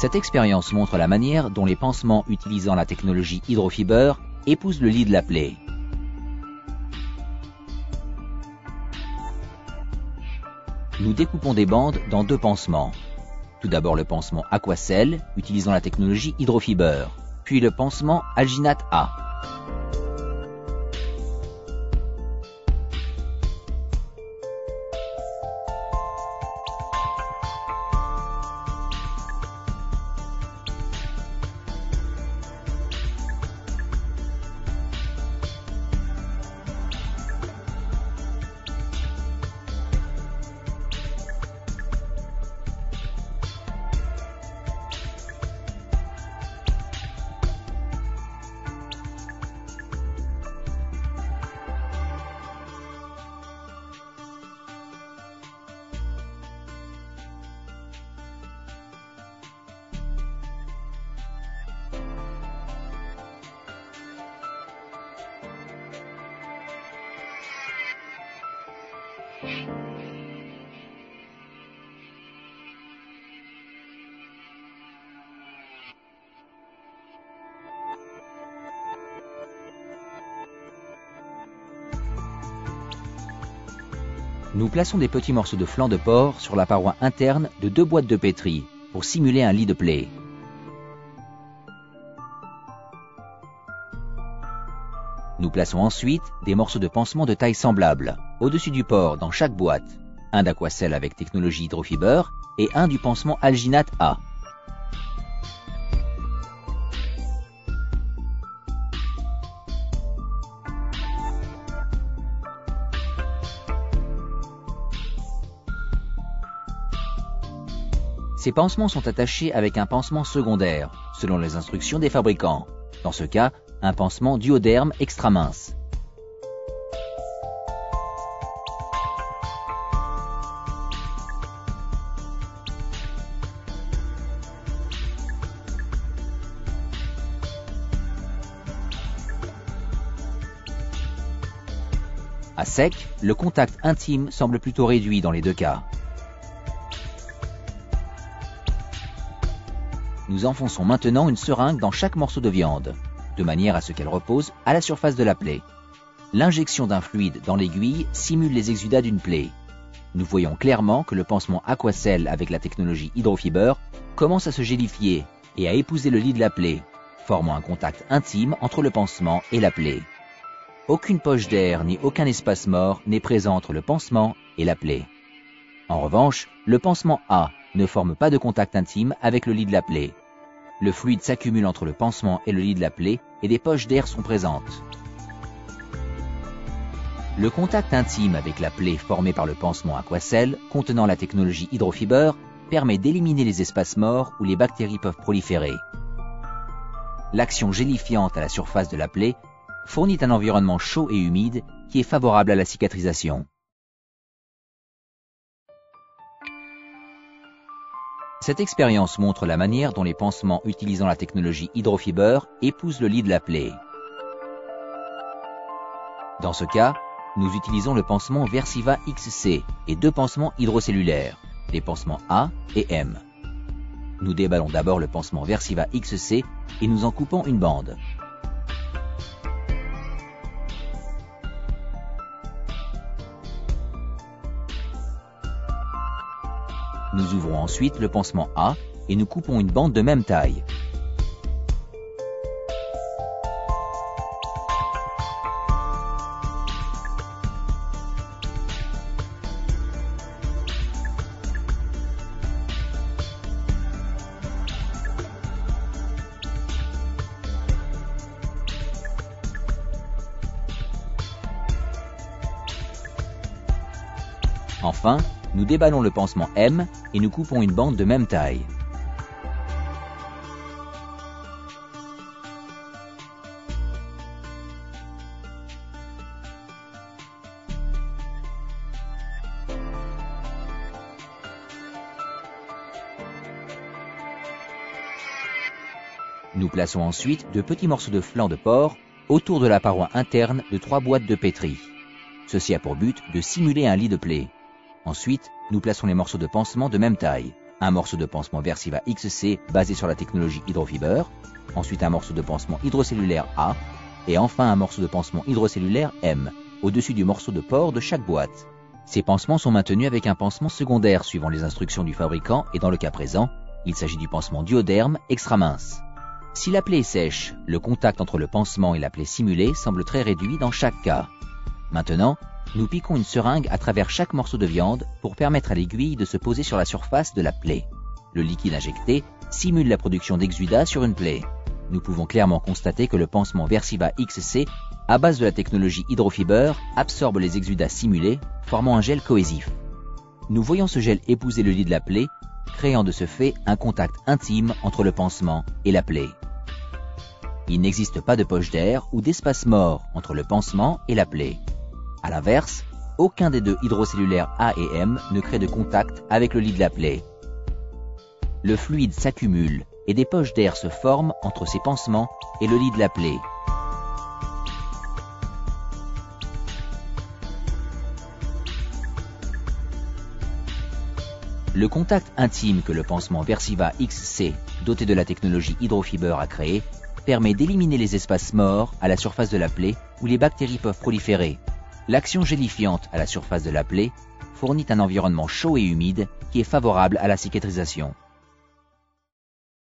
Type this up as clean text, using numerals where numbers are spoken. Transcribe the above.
Cette expérience montre la manière dont les pansements utilisant la technologie hydrofiber épousent le lit de la plaie. Nous découpons des bandes dans deux pansements. Tout d'abord le pansement Aquacel, utilisant la technologie hydrofiber, puis le pansement Alginate A. Nous plaçons des petits morceaux de flanc de porc sur la paroi interne de deux boîtes de pétri pour simuler un lit de plaie. Nous plaçons ensuite des morceaux de pansement de taille semblable au-dessus du porc dans chaque boîte, un d'Aquacel avec technologie hydrofiber et un du pansement Alginate A. Ces pansements sont attachés avec un pansement secondaire, selon les instructions des fabricants. Dans ce cas, un pansement duoderme extra mince. À sec, le contact intime semble plutôt réduit dans les deux cas. Nous enfonçons maintenant une seringue dans chaque morceau de viande, de manière à ce qu'elle repose à la surface de la plaie. L'injection d'un fluide dans l'aiguille simule les exudats d'une plaie. Nous voyons clairement que le pansement Aquacel avec la technologie hydrofiber commence à se gélifier et à épouser le lit de la plaie, formant un contact intime entre le pansement et la plaie. Aucune poche d'air ni aucun espace mort n'est présent entre le pansement et la plaie. En revanche, le pansement A ne forme pas de contact intime avec le lit de la plaie. Le fluide s'accumule entre le pansement et le lit de la plaie et des poches d'air sont présentes. Le contact intime avec la plaie formé par le pansement Aquacel contenant la technologie hydrofiber permet d'éliminer les espaces morts où les bactéries peuvent proliférer. L'action gélifiante à la surface de la plaie fournit un environnement chaud et humide qui est favorable à la cicatrisation. Cette expérience montre la manière dont les pansements utilisant la technologie hydrofiber épousent le lit de la plaie. Dans ce cas, nous utilisons le pansement Versiva XC et deux pansements hydrocellulaires, les pansements A et M. Nous déballons d'abord le pansement Versiva XC et nous en coupons une bande. Nous ouvrons ensuite le pansement A et nous coupons une bande de même taille. Enfin, nous déballons le pansement M et nous coupons une bande de même taille. Nous plaçons ensuite de petits morceaux de flanc de porc autour de la paroi interne de 3 boîtes de pétri. Ceci a pour but de simuler un lit de plaie. Ensuite, nous plaçons les morceaux de pansement de même taille, un morceau de pansement Versiva XC basé sur la technologie hydrofiber, ensuite un morceau de pansement hydrocellulaire A, et enfin un morceau de pansement hydrocellulaire M, au-dessus du morceau de port de chaque boîte. Ces pansements sont maintenus avec un pansement secondaire suivant les instructions du fabricant et dans le cas présent, il s'agit du pansement duoderme extra mince. Si la plaie est sèche, le contact entre le pansement et la plaie simulée semble très réduit dans chaque cas. Maintenant, nous piquons une seringue à travers chaque morceau de viande pour permettre à l'aiguille de se poser sur la surface de la plaie. Le liquide injecté simule la production d'exudats sur une plaie. Nous pouvons clairement constater que le pansement Versiva XC, à base de la technologie hydrofiber, absorbe les exudats simulés, formant un gel cohésif. Nous voyons ce gel épouser le lit de la plaie, créant de ce fait un contact intime entre le pansement et la plaie. Il n'existe pas de poche d'air ou d'espace mort entre le pansement et la plaie. A l'inverse, aucun des deux hydrocellulaires A et M ne crée de contact avec le lit de la plaie. Le fluide s'accumule et des poches d'air se forment entre ces pansements et le lit de la plaie. Le contact intime que le pansement Versiva XC, doté de la technologie hydrofiber, a créé, permet d'éliminer les espaces morts à la surface de la plaie où les bactéries peuvent proliférer. L'action gélifiante à la surface de la plaie fournit un environnement chaud et humide qui est favorable à la cicatrisation.